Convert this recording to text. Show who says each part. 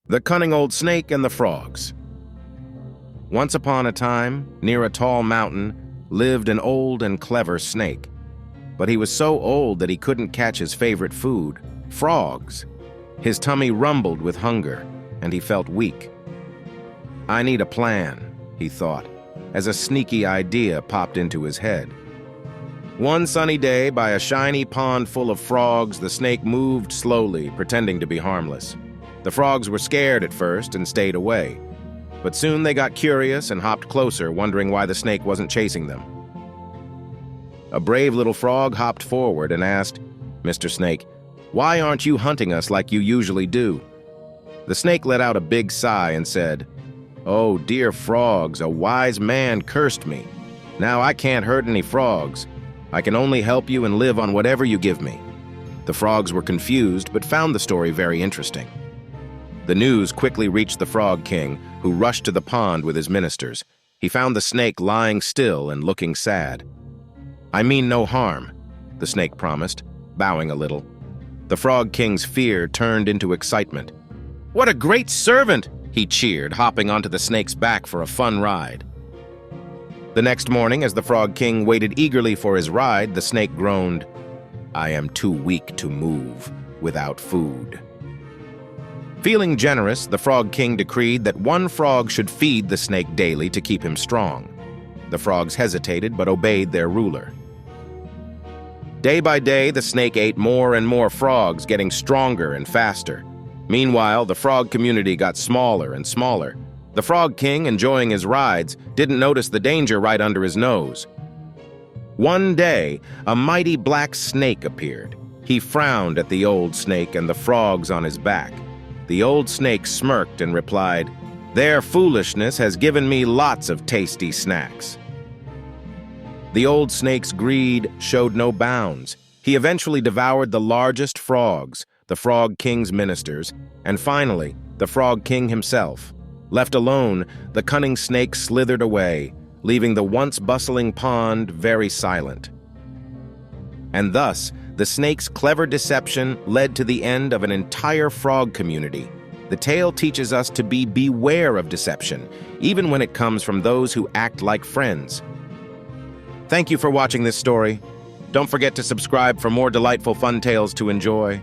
Speaker 1: The Cunning Old Snake and the Frogs. Once upon a time, near a tall mountain, lived an old and clever snake. But he was so old that he couldn't catch his favorite food, frogs. His tummy rumbled with hunger, and he felt weak. "I need a plan," he thought, as a sneaky idea popped into his head. One sunny day, by a shiny pond full of frogs, the snake moved slowly, pretending to be harmless. The frogs were scared at first and stayed away. But soon they got curious and hopped closer, wondering why the snake wasn't chasing them. A brave little frog hopped forward and asked, "Mr. Snake, why aren't you hunting us like you usually do?" The snake let out a big sigh and said, "Oh, dear frogs, a wise man cursed me. Now I can't hurt any frogs. I can only help you and live on whatever you give me." The frogs were confused, but found the story very interesting. The news quickly reached the Frog King, who rushed to the pond with his ministers. He found the snake lying still and looking sad. "I mean no harm," the snake promised, bowing a little. The Frog King's fear turned into excitement. "What a great servant!" he cheered, hopping onto the snake's back for a fun ride. The next morning, as the Frog King waited eagerly for his ride, the snake groaned, "I am too weak to move without food." Feeling generous, the Frog King decreed that one frog should feed the snake daily to keep him strong. The frogs hesitated but obeyed their ruler. Day by day, the snake ate more and more frogs, getting stronger and faster. Meanwhile, the frog community got smaller and smaller. The Frog King, enjoying his rides, didn't notice the danger right under his nose. One day, a mighty black snake appeared. He frowned at the old snake and the frogs on his back. The old snake smirked and replied, "Their foolishness has given me lots of tasty snacks." The old snake's greed showed no bounds. He eventually devoured the largest frogs, the Frog King's ministers, and finally, the Frog King himself. Left alone, the cunning snake slithered away, leaving the once bustling pond very silent. And thus, the snake's clever deception led to the end of an entire frog community. The tale teaches us to beware of deception, even when it comes from those who act like friends. Thank you for watching this story. Don't forget to subscribe for more delightful fun tales to enjoy.